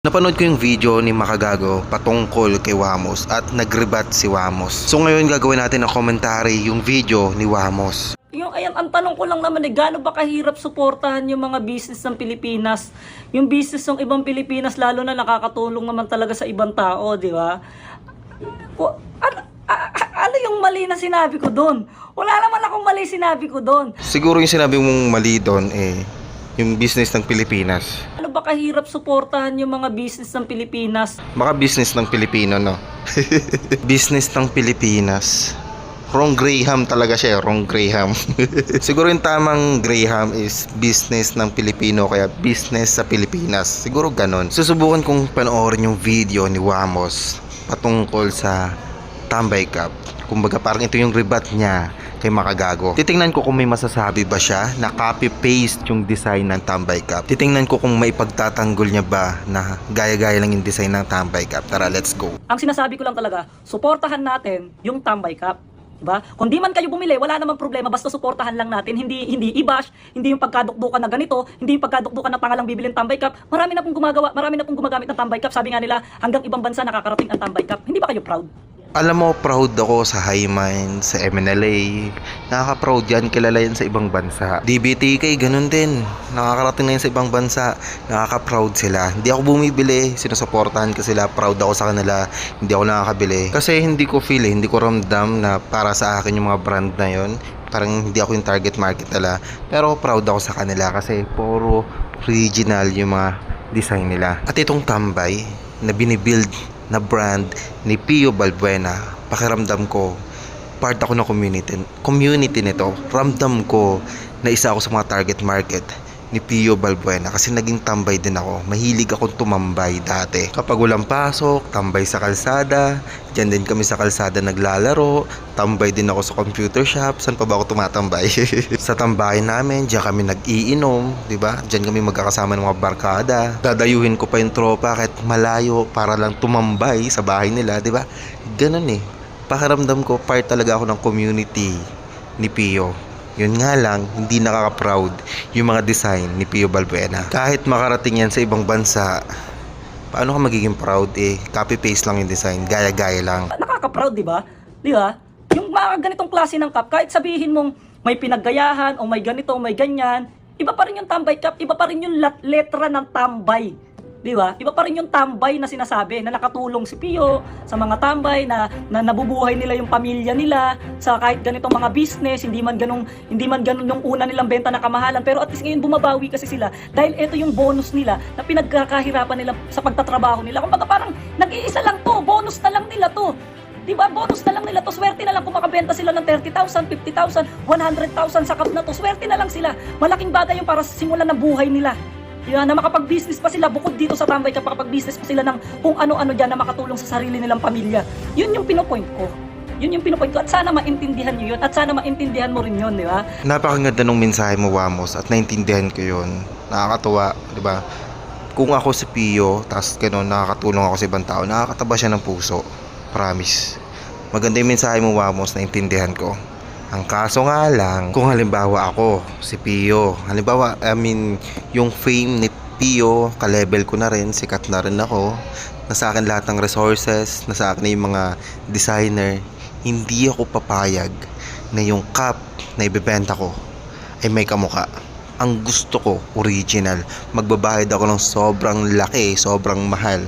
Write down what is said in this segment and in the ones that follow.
Napanood ko yung video ni Makagago patungkol kay Wamos at nagrebat si Wamos. So ngayon gagawin natin ang commentary yung video ni Wamos. Ayan, ang tanong ko lang naman gaano ba kahirap suportahan yung mga business ng Pilipinas? Yung business ng ibang Pilipinas lalo na nakakatulong naman talaga sa ibang tao, di ba? Ano yung mali na sinabi ko doon? Wala naman akong mali sinabi ko doon. Siguro yung sinabi mong mali doon yung business ng Pilipinas. Ano ba kahirap suportahan yung mga business ng Pilipinas? Baka business ng Pilipino, no? Business ng Pilipinas. Wrong Graham talaga siya, wrong Graham. Siguro yung tamang Graham is business ng Pilipino, kaya business sa Pilipinas. Siguro ganon. Susubukan kong panoorin yung video ni Wamos patungkol sa Tambay Cup. Kumbaga parang ito yung rebat niya kay Makagago. Titingnan ko kung may masasabi ba siya na copy-paste yung design ng Tambay Cup. Titingnan ko kung may pagtatanggol niya ba na gaya-gaya lang yung design ng Tambay Cup. Tara, let's go. Ang sinasabi ko lang talaga, suportahan natin yung Tambay Cup. Diba? Kung di man kayo bumili, wala namang problema, basta suportahan lang natin, hindi i-bash, hindi yung pagkadukdukan na ganito, hindi yung pagkadukdukan na pangalang bibili ng Tambay Cup. Marami na pong gumagamit ng Tambay Cup. Sabi nga nila, hanggang ibang bansa nakakarating ang Tambay Cup. Hindi ba kayo proud? Alam mo, proud ako sa Highmind, sa MNLA. Nakaka-proud yan, kilala yan sa ibang bansa. DBTK, ganun din. Nakakarating na yan sa ibang bansa. Nakaka-proud sila. Hindi ako bumibili, sinusuportahan ko sila. Proud ako sa kanila. Hindi ako nakakabili. Kasi hindi ko feel, hindi ko ramdam na para sa akin yung mga brand na yon. Parang hindi ako yung target market nila. Pero proud ako sa kanila kasi puro original yung mga design nila. At itong Tambay na binibuild na brand ni Pio Balbuena, pakiramdam ko part ako ng community nito. Ramdam ko na isa ako sa mga target market ni Pio Balbuena kasi naging tambay din ako. Mahilig akong tumambay dati. Kapag walang pasok, tambay sa kalsada. Diyan din kami sa kalsada naglalaro. Tambay din ako sa computer shop. Saan pa ba ako tumatambay? Sa tambayan namin, diyan kami nag-iinom, di ba? Diyan kami magkakasama ng mga barkada. Dadayuhin ko pa yung tropa kahit malayo para lang tumambay sa bahay nila, di ba? Ganun eh. Pakiramdam ko part talaga ako ng community ni Pio. Yun nga lang, hindi nakaka-proud yung mga design ni Pio Balbuena. Kahit makarating yan sa ibang bansa, paano ka magiging proud copy-paste lang yung design, gaya-gaya lang. Nakaka-proud, di ba? Di ba? Yung mga ganitong klase ng cup, kahit sabihin mong may pinaggayahan o may ganito o may ganyan, iba pa rin yung Tambay Cup, iba pa rin yung letra ng tambay. Di ba? Iba pa rin yung tambay na sinasabi na nakatulong si Pio sa mga tambay na nabubuhay nila yung pamilya nila sa kahit ganitong mga business, hindi man ganun yung una nilang benta na kamahalan, pero at least ngayon bumabawi kasi sila dahil ito yung bonus nila na pinagkakahirapan nila sa pagtatrabaho nila. Kumbaga parang nag-iisa lang to, bonus na lang nila to. Diba? Bonus na lang nila to. Swerte na lang kung makabenta sila ng 30,000, 50,000, 100,000 sa cup na to. Swerte na lang sila. Malaking bagay yung para sa simulan ng buhay nila. Yan, na makapag-business pa sila bukod dito sa Tambay Cup, makapag-business pa sila ng kung ano-ano dyan na makatulong sa sarili nilang pamilya. Yun yung pinopoint ko. Yun yung pinopoint ko at sana maintindihan nyo yun at sana maintindihan mo rin yun, di ba? Napakaganda ng mensahe mo, Wamos, at naintindihan ko yun. Nakakatuwa, di ba? Kung ako si Pio, tapos gano'n, nakakatulong ako sa ibang tao, nakakataba siya ng puso. Promise. Maganda yung mensahe mo, Wamos, naintindihan ko. Ang kaso nga lang, kung halimbawa ako, si Pio, halimbawa, yung fame ni Pio, ka-level ko na rin, sikat na rin ako, nasa akin lahat ng resources, nasa akin na yung mga designer, hindi ako papayag na yung cup na ibebenta ko ay may kamuka. Ang gusto ko, original. Magbabayad ako ng sobrang laki, sobrang mahal,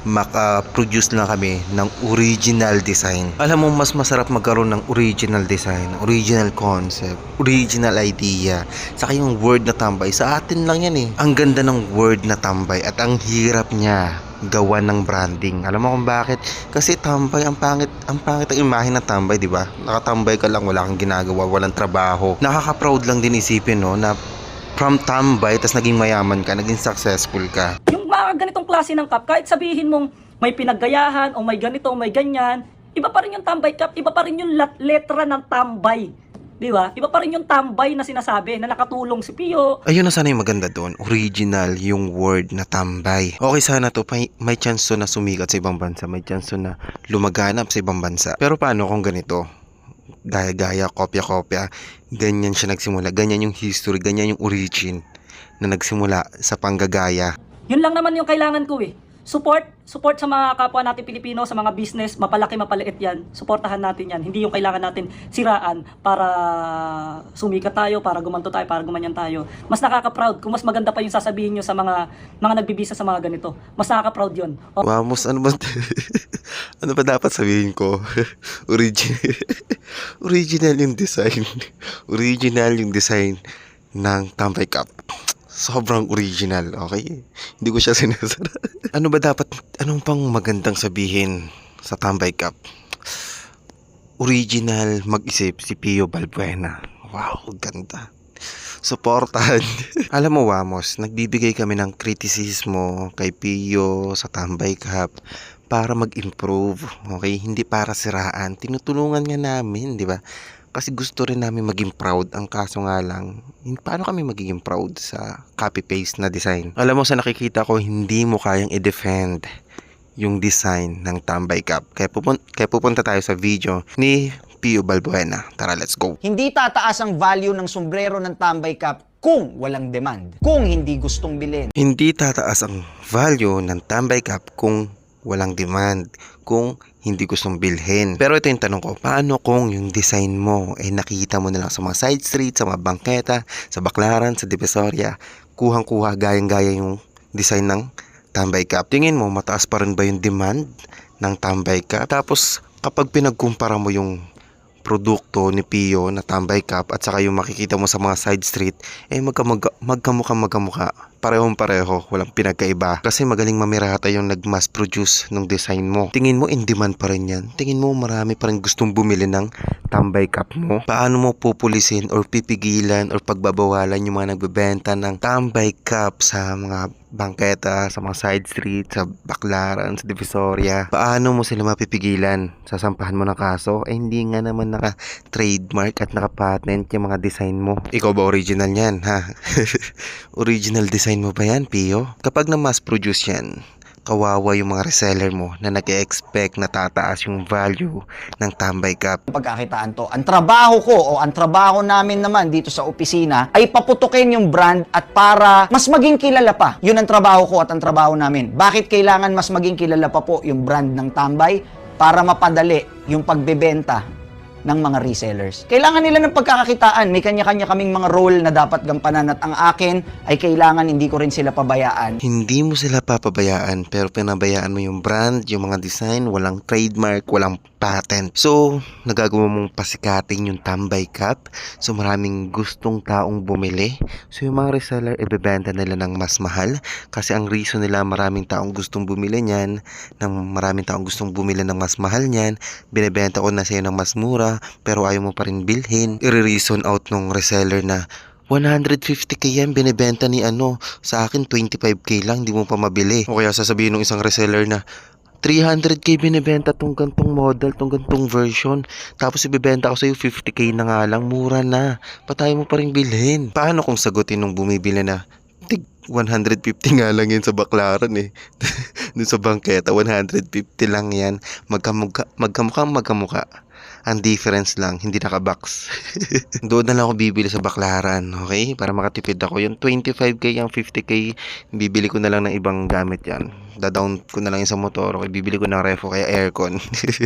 maka-produce lang kami ng original design. Alam mo, mas masarap magkaroon ng original design, original concept, original idea. Saka yung word na tambay, sa atin lang yan eh. Ang ganda ng word na tambay at ang hirap niya gawa ng branding. Alam mo kung bakit? Kasi tambay, ang pangit ang imahe ng tambay, di ba? Nakatambay ka lang, wala kang ginagawa, walang trabaho. Nakaka-proud lang din isipin, no, na from tambay, tas naging mayaman ka, naging successful ka. Yung mga ganitong klase ng cup, kahit sabihin mong may pinaggayahan o may ganito o may ganyan, iba pa rin yung Tambay Cup, iba pa rin yung letra ng tambay. Di ba? Iba pa rin yung tambay na sinasabi na nakatulong si Pio. Ayun na sana yung maganda doon. Original yung word na tambay. Okay, sana to. May chance to na sumikat sa ibang bansa. May chance to na lumaganap sa ibang bansa. Pero paano kung ganito? Gaya-gaya, kopya-kopya. Ganyan siya nagsimula. Ganyan yung history. Ganyan yung origin na nagsimula sa panggagaya. Yun lang naman yung kailangan ko eh. support sa mga kapwa natin Pilipino, sa mga business, mapalaki, mapaliit yan. Suportahan natin yan. Hindi yung kailangan natin siraan para sumikat tayo, para gumanto tayo, para gumanyan tayo. Mas nakaka-proud kung mas maganda pa yung sasabihin nyo sa mga nagbibisa sa mga ganito. Mas nakaka-proud yun. Wamos, ano ba? Ano ba dapat sabihin ko? Original yung design. Original yung design ng Tambay Cup. Sobrang original, okay? Hindi ko siya sinasara. Ano ba dapat, anong pang magandang sabihin sa Tambay Cup? Original mag-isip si Pio Balbuena. Wow, ganda. Suportahan. Alam mo, Wamos, nagbibigay kami ng kritisismo kay Pio sa Tambay Cup para mag-improve, okay? Hindi para siraan. Tinutulungan nga namin, di ba? Kasi gusto rin namin maging proud. Ang kaso nga lang, paano kami magiging proud sa copy-paste na design? Alam mo, sa nakikita ko, hindi mo kayang i-defend yung design ng Tambay Cup. Kaya pupunta tayo sa video ni Pio Balbuena. Tara, let's go. Hindi tataas ang value ng sombrero ng Tambay Cup kung walang demand, kung hindi gustong bilhin. Hindi tataas ang value ng Tambay Cup kung walang demand, kung hindi gustong bilhin. Pero ito yung tanong ko, paano kung yung design mo ay nakikita mo na lang sa mga side street, sa mga bangketa, sa Baclaran, sa Divisoria, kuhang-kuha, gayang-gaya yung design ng Tambay Cup? Tingin mo, mataas pa rin ba yung demand ng Tambay Cup? Tapos, kapag pinagkumpara mo yung produkto ni Pio na Tambay Cup at saka yung makikita mo sa mga side street, magkamukha. Parehong pareho, walang pinagkaiba. Kasi magaling mamirata yung nag-mass produce ng design mo. Tingin mo in demand pa rin yan? Tingin mo marami pa rin gustong bumili ng Tambay Cup mo? Paano mo pupulisin or pipigilan or pagbabawalan yung mga nagbebenta ng Tambay Cup sa mga bangketa, sa mga side street, sa Baclaran, sa Divisoria? Paano mo sila mapipigilan? Sasampahan mo ng kaso? Eh hindi nga naman naka-trademark at naka-patent yung mga design mo. Ikaw ba original yan, ha? Original design mo ba yan, Pio? Kapag na-mass produce yan, kawawa yung mga reseller mo na nag-expect na tataas yung value ng Tambay Cup. Pagkakitaan to, ang trabaho ko o ang trabaho namin naman dito sa opisina ay paputukin yung brand at para mas maging kilala pa. Yun ang trabaho ko at ang trabaho namin. Bakit kailangan mas maging kilala pa po yung brand ng Tambay? Para mapadali yung pagbebenta ng mga resellers. Kailangan nila ng pagkakakitaan. May kanya-kanya kaming mga role na dapat gampanan at ang akin ay kailangan hindi ko rin sila pabayaan. Hindi mo sila papabayaan pero pinabayaan mo yung brand, yung mga design, walang trademark, walang patent. So, nagagawa mong pasikating yung Tambay Cup. So, maraming gustong taong bumili. So, yung mga reseller, ibebenta nila ng mas mahal. Kasi ang reason nila, maraming taong gustong bumili niyan, maraming taong gustong bumili ng mas mahal niyan, binibenta ko na sa'yo ng mas mura, pero ayaw mo pa rin bilhin. I-reason out nung reseller na 150k yan binibenta ni sa akin 25k lang, hindi mo pa mabili. O kaya sasabihin ng isang reseller na 300k binibenta tong gantong model, tong gantong version. Tapos ibibenta ko sa'yo 50k na nga lang, mura na. Patay mo pa rin bilhin. Paano kung sagutin nung bumibili na, 150 nga lang yan sa Baclaran eh. Dun sa bangketa, 150 lang yan. Magkamukha. Ang difference lang, hindi naka-box. Doon na lang ako bibili sa Baclaran, okay? Para makatipid ako. Yung 25k, yung 50k, bibili ko na lang ng ibang gamit yan. Dadown ko na lang yung sa motor, okay? Bibili ko ng refo kaya aircon.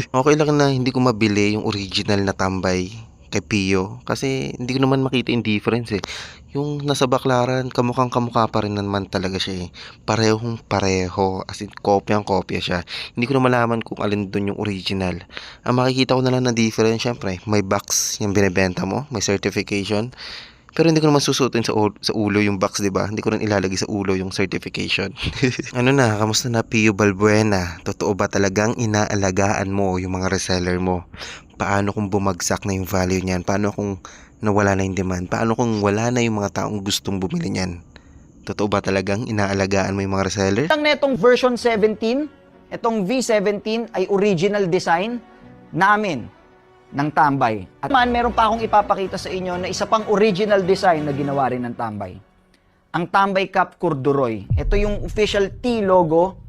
Okay lang na hindi ko mabili yung original na Tambay kay Pio. Kasi hindi ko naman makita yung difference eh. Yung nasa Baclaran, kamukha pa rin naman talaga siya eh. Parehong pareho. As in, kopyang-kopya siya. Hindi ko na malaman kung alin doon yung original. Ang makikita ko na lang na difference, syempre, may box yung binibenta mo, may certification. Pero hindi ko naman susutin sa ulo yung box, di ba? Hindi ko rin ilalagay sa ulo yung certification. Ano na, kamusta na Pio Balbuena? Totoo ba talagang inaalagaan mo yung mga reseller mo? Paano kung bumagsak na yung value niyan? Paano kung nawala na yung demand? Paano kung wala na yung mga taong gustong bumili niyan? Totoo ba talagang inaalagaan mo yung mga reseller? Ang netong version 17, itong V17 ay original design namin ng Tambay. At meron pa akong ipapakita sa inyo na isa pang original design na ginawa rin ng Tambay. Ang Tambay Cup Corduroy. Ito yung official T logo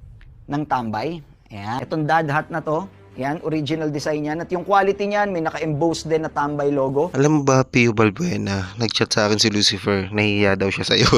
ng Tambay. Ayan. Itong dad hat na to. Yan, original design yan. At yung quality niyan, may naka-emboss din na Tambay logo. Alam mo ba, Pio Balbuena, nag-chat sa akin si Lucifer, nahihiya daw siya sa'yo.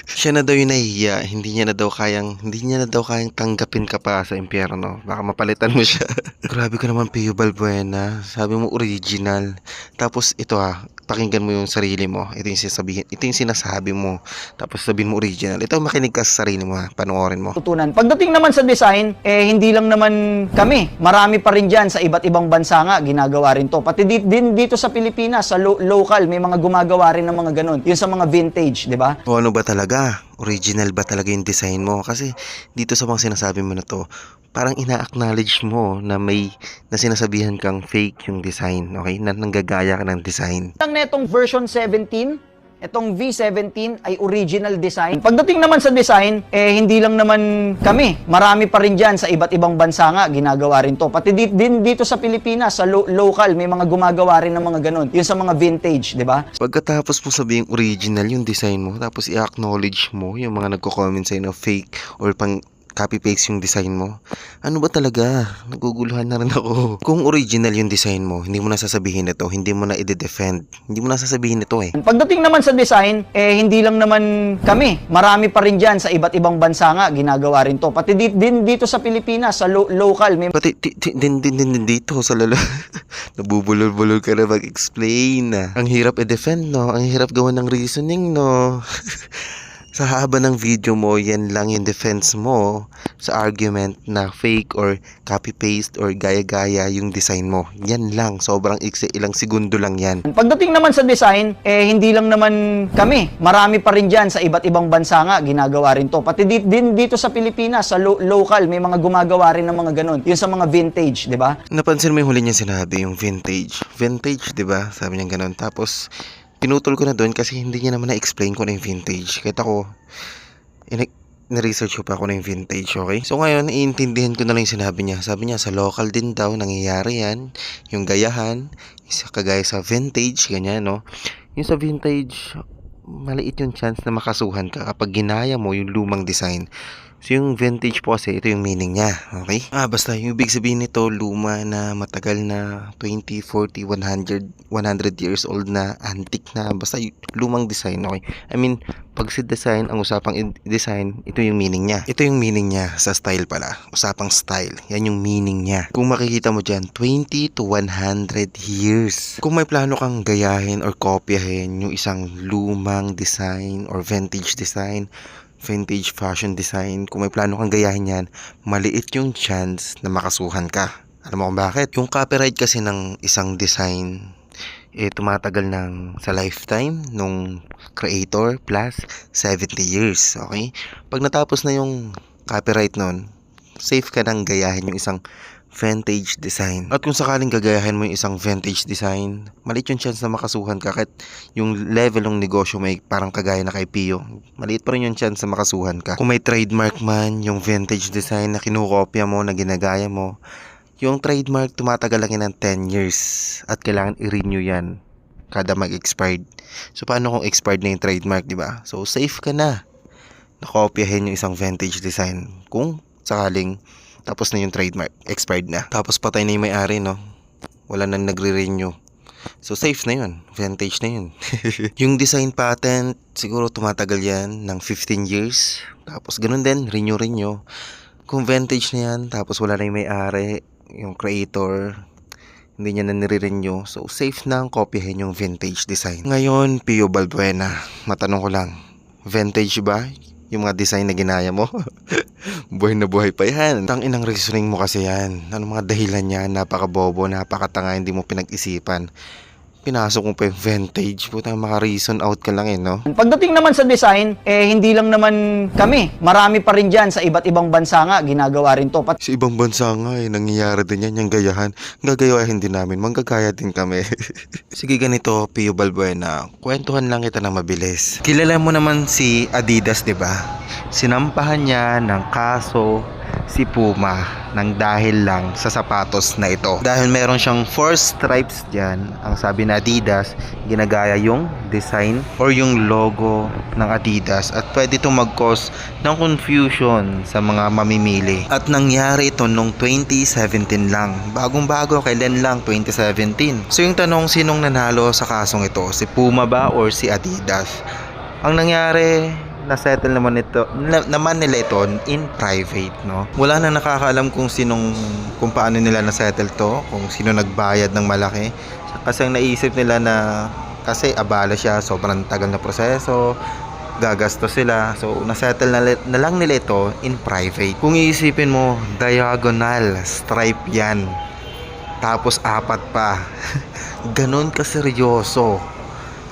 Siya na daw yung nahihiya, hindi niya na daw kayang tanggapin ka pa sa impyerno. Baka mapalitan mo siya. Grabe ka naman, Pio Balbuena. Sabi mo original. Tapos ito pakinggan mo yung sarili mo. Ito yung sinasabi mo. Tapos sabihin mo original. Ito, makinig ka sa sarili mo panoorin mo. Tutunan. Pagdating naman sa design, hindi lang naman kami. Marami pa rin dyan sa iba't ibang bansa nga, ginagawa rin to. Pati din dito sa Pilipinas, sa local, may mga gumagawa rin ng mga ganun. Yun sa mga vintage, di ba? O ano ba talaga? Original ba talaga yung design mo? Kasi dito sa mga sinasabi mo na to, parang ina-acknowledge mo na na sinasabihan kang fake yung design, okay? Na nanggagaya ka ng design. Ang netong version 17, itong V17 ay original design. Pagdating naman sa design, hindi lang naman kami. Marami pa rin dyan sa iba't ibang bansa nga, ginagawa rin to. Pati din dito sa Pilipinas, sa local, may mga gumagawa rin ng mga ganun. Yun sa mga vintage, di ba? Pagkatapos mo sabihin original yung design mo, tapos i-acknowledge mo yung mga nagko-comment sa'yo na fake or pang copy-paste yung design mo. Ano ba talaga? Naguguluhan na rin ako. Kung original yung design mo, hindi mo na sasabihin ito, hindi mo na i-defend, hindi mo na sasabihin ito Pagdating naman sa design, hindi lang naman kami. Marami pa rin dyan sa iba't ibang bansa nga, ginagawa rin to. Pati din dito sa Pilipinas, sa local, may Pati din dito sa lalo. Nabubulol-bulol ka na mag-explain. Ang hirap i-defend, no? Ang hirap gawa ng reasoning, no? Sa haba ng video mo, yan lang yung defense mo sa argument na fake or copy-paste or gaya-gaya yung design mo. Yan lang, sobrang ilang segundo lang yan. Pagdating naman sa design, hindi lang naman kami. Marami pa rin dyan sa iba't ibang bansa nga, ginagawa rin to. Pati din dito sa Pilipinas, sa local, may mga gumagawa rin ng mga ganun. Yun sa mga vintage, di ba? Napansin mo yung huli niya sinabi, yung vintage. Vintage, di ba? Sabi niya ganun. Tapos, pinutol ko na doon kasi hindi niya naman na-explain ko na yung vintage. Kahit ako, na-research ko pa ako na yung vintage, okay? So ngayon, iintindihan ko na lang yung sinabi niya. Sabi niya, sa local din daw, nangyayari yan. Yung gayahan, kagaya sa vintage, ganyan, no? Yung sa vintage, maliit yung chance na makasuhan ka kapag ginaya mo yung lumang design. So yung vintage po kasi, ito yung meaning niya, okay? Basta yung ibig sabihin nito, luma na, matagal na, 20, 40, 100 years old na, antique na, basta lumang design, okay? I mean, pag si design, ang usapang design, ito yung meaning niya. Ito yung meaning niya sa style pala. Usapang style, yan yung meaning niya. Kung makikita mo dyan, 20 to 100 years. Kung may plano kang gayahin or kopyahin yung isang lumang design or vintage fashion design, kung may plano kang gayahin yan, maliit yung chance na makasuhan ka. Alam mo kung bakit? Yung copyright kasi ng isang design, tumatagal ng sa lifetime nung creator plus 70 years, okay? Pag natapos na yung copyright nun, safe ka nang gayahin yung isang vintage design. At kung sakaling gagayahin mo yung isang vintage design, maliit yung chance na makasuhan ka kahit yung level ng negosyo may parang kagaya na kay Pio. Maliit pa rin yung chance na makasuhan ka. Kung may trademark man yung vintage design na kinukopya mo, na ginagaya mo, yung trademark tumatagal lang yan ng 10 years at kailangan i-renew yan kada mag-expired. So paano kung expired na yung trademark, di ba? So safe ka na nakopyahin yung isang vintage design kung sakaling tapos na yung trademark, expired na. Tapos patay na yung may-ari, no? Wala nang nagre-renew. So safe na yun, vintage na yun. Yung design patent, siguro tumatagal yan ng 15 years. Tapos ganun din, renew. Kung vintage na yan, tapos wala na yung may-ari, yung creator, hindi niya na nire-renew. So safe na ang kopyahin yung vintage design. Ngayon, Pio Balbuena, matanong ko lang, vintage ba yung mga design na ginaya mo? Buhay na buhay pa yan. Tangin ang reasoning mo kasi yan. Ano mga dahilan niya? Napakabobo, napakatanga, hindi mo pinag-isipan. Pinasok mo pa yung vintage. Puta, maka-reason out ka lang no? Pagdating naman sa design, hindi lang naman kami. Marami pa rin dyan sa iba't ibang bansa nga, ginagawa rin to. Sa ibang bansa nga nangyayari din yan, yung gayahan. Gagayahin din namin, manggagaya din kami. Sige ganito, Pio Balbuena, kwentuhan lang kita ng mabilis. Kilala mo naman si Adidas, di ba? Sinampahan niya ng kaso si Puma nang dahil lang sa sapatos na ito. Dahil meron siyang 4 stripes dyan, ang sabi na Adidas, ginagaya yung design or yung logo ng Adidas at pwede itong mag-cause ng confusion sa mga mamimili. At nangyari ito nung 2017 lang. Bagong-bago, kailan lang? 2017. So yung tanong, sinong nanalo sa kasong ito? Si Puma ba or si Adidas? Ang nangyari, nasettle naman naman nila ito in private, no? Wala na nakakaalam kung paano nila nasettle to, kung sino nagbayad ng malaki. Kasi ang naisip nila na kasi abala siya, sobrang tagal na proseso, gagastos sila. So, nasettle na lang nila ito in private. Kung iisipin mo, diagonal stripe yan. Tapos 4 pa. Ganon kaseryoso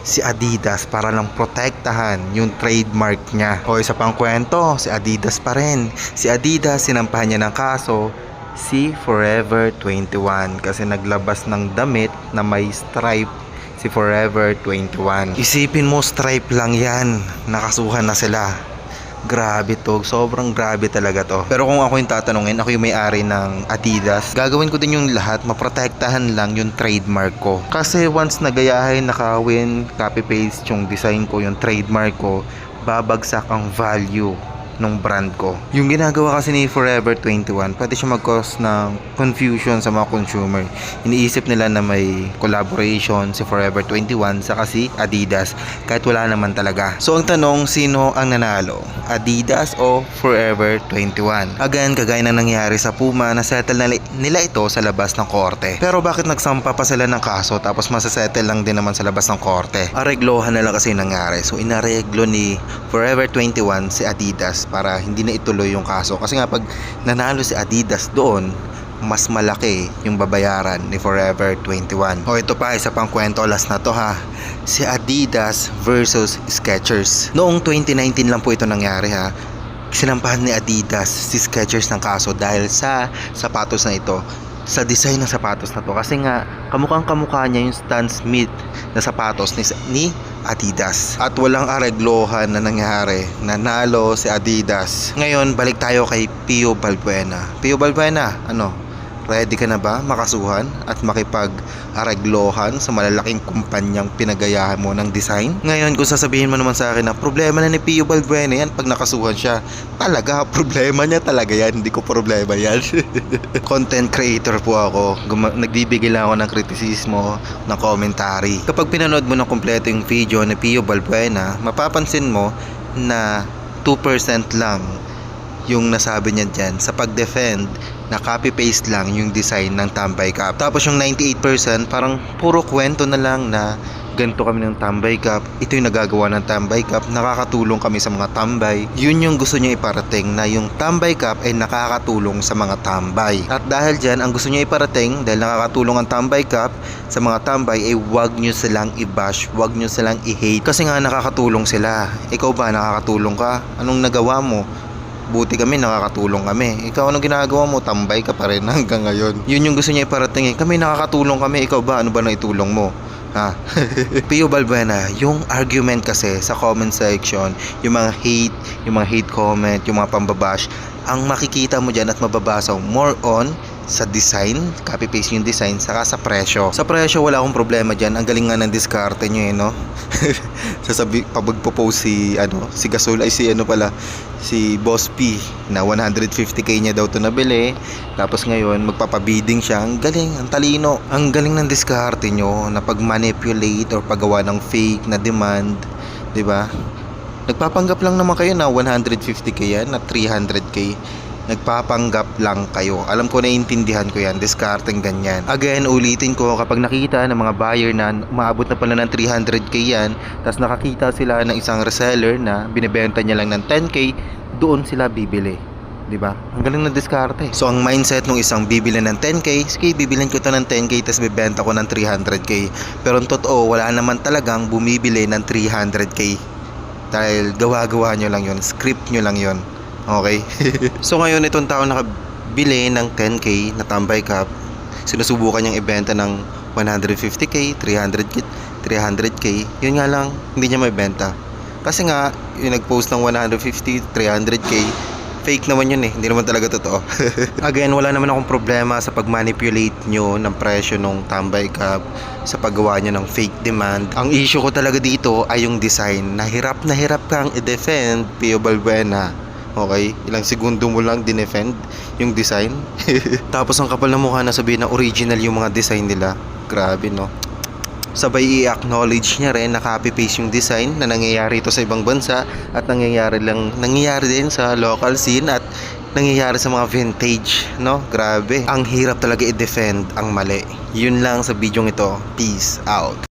si Adidas para lang protektahan yung trademark niya. O isa pang kwento, si Adidas pa rin. Si Adidas, sinampahan niya ng kaso si Forever 21 kasi naglabas ng damit na may stripe si Forever 21. Isipin mo, stripe lang yan. Nakasuhan na sila. Grabe to. Sobrang grabe talaga to. Pero kung ako yung tatanungin, ako yung may-ari ng Adidas, gagawin ko din yung lahat, maprotektahan lang yung trademark ko. Kasi once nagayahin, nakawin, copy-paste yung design ko, yung trademark ko, babagsak ang value ng brand ko. Yung ginagawa kasi ni Forever 21, pwede siya mag-cause ng confusion sa mga consumer. Iniisip nila na may collaboration si Forever 21 sa si Adidas, kahit wala naman talaga. So ang tanong, sino ang nanalo? Adidas o Forever 21? Again, kagaya na nangyari sa Puma, nasettle na nila ito sa labas ng korte. Pero bakit nagsampa pa sila ng kaso tapos masasettle lang din naman sa labas ng korte? Areglohan na lang kasi nangyari. So inareglo ni Forever 21 si Adidas para hindi na ituloy yung kaso. Kasi nga pag nanalo si Adidas doon, mas malaki yung babayaran ni Forever 21. O ito pa, isa pang kwento, last na to ha. Si Adidas versus Skechers. Noong 2019 lang po ito nangyari ha. Sinampahan ni Adidas si Skechers ng kaso dahil sa sapatos na ito, sa design ng sapatos na to. Kasi nga, kamukhang-kamukha niya yung Stan Smith na sapatos ni Adidas. At walang areglohan na nangyari. Nanalo si Adidas. Ngayon, balik tayo kay Pio Balbuena. Pio Balbuena, ready ka na ba makasuhan at makipag-areglohan sa malalaking kumpanyang pinagayahan mo ng design? Ngayon, kung sasabihin mo naman sa akin na problema na ni Pio Balbuena yan pag nakasuhan siya, talaga, problema niya talaga yan. Hindi ko problema yan. Content creator po ako. Nagbibigay lang ako ng kritisismo, ng commentary. Kapag pinanood mo ng kompleto yung video ni Pio Balbuena, mapapansin mo na 2% lang yung nasabi niya dyan sa pag-defend na copy-paste lang yung design ng Tambay Cup. Tapos yung 98% parang puro kwento na lang na ganito kami ng Tambay Cup, ito yung nagagawa ng Tambay Cup, nakakatulong kami sa mga tambay. Yun yung gusto niya iparating, na yung Tambay Cup ay nakakatulong sa mga tambay. At dahil dyan, ang gusto niya iparating, dahil nakakatulong ang Tambay Cup sa mga tambay, ay wag nyo silang i-bash, wag nyo silang i-hate. Kasi nga nakakatulong sila. Ikaw ba, nakakatulong ka? Anong nagawa mo? Buti kami, nakakatulong kami. Ikaw, anong ginagawa mo? Tambay ka pa rin hanggang ngayon. Yun yung gusto niya iparating. Kami, nakakatulong kami. Ikaw ba? Ano ba na itulong mo? Ha? Pio Balbuena, yung argument kasi sa comment section, yung mga hate comment, yung mga pambabash, ang makikita mo dyan at mababasa more on sa design, copy-paste yung design, saka sa presyo. Sa presyo, wala akong problema dyan. Ang galing nga ng diskarte nyo no? Pagpo-post si Gasol, si Boss P, na 150k niya daw to nabili. Tapos ngayon, magpapabidding siya. Ang galing, ang talino. Ang galing ng diskarte nyo na pag-manipulate or paggawa ng fake na demand. Diba? Nagpapanggap lang naman kayo na 150k yan, na 300k. Nagpapanggap lang kayo. Alam ko, naiintindihan ko yan. Discarding ganyan. Again, ulitin ko, kapag nakita ng mga buyer na umaabot na pala ng 300k yan, tapos nakakita sila ng isang reseller na binibenta niya lang ng 10k, doon sila bibili. Diba? Ang galing na diskarte. So, ang mindset ng isang bibili ng 10k, sige, bibilin ko ito ng 10k, tapos bibenta ko ng 300k. Pero ang totoo, wala naman talagang bumibili ng 300k. Dahil gawa-gawa nyo lang yun. Script nyo lang yun. Okay? So ngayon, itong tao nakabili ng 10k na Tambay Cup, sinusubukan niyang ibenta ng 150k, 300k, yun nga lang, hindi niya maibenta. Kasi nga, yung nag-post ng 150, 300k, fake naman yun hindi naman talaga totoo. Again, wala naman akong problema sa pag-manipulate nyo ng presyo ng Tambay Cup, sa paggawa nyo ng fake demand. Ang issue ko talaga dito ay yung design. Nahirap kang i-defend, Pio Balbuena. Okay, ilang segundo mo lang dinefend yung design. Tapos ang kapal na mukha na sabihin na original yung mga design nila. Grabe, no? Sabay i-acknowledge niya rin na copy-paste yung design na nangyayari ito sa ibang bansa at nangyayari din sa local scene at nangyayari sa mga vintage, no? Grabe. Ang hirap talaga i-defend ang mali. Yun lang sa bidyong ito. Peace out.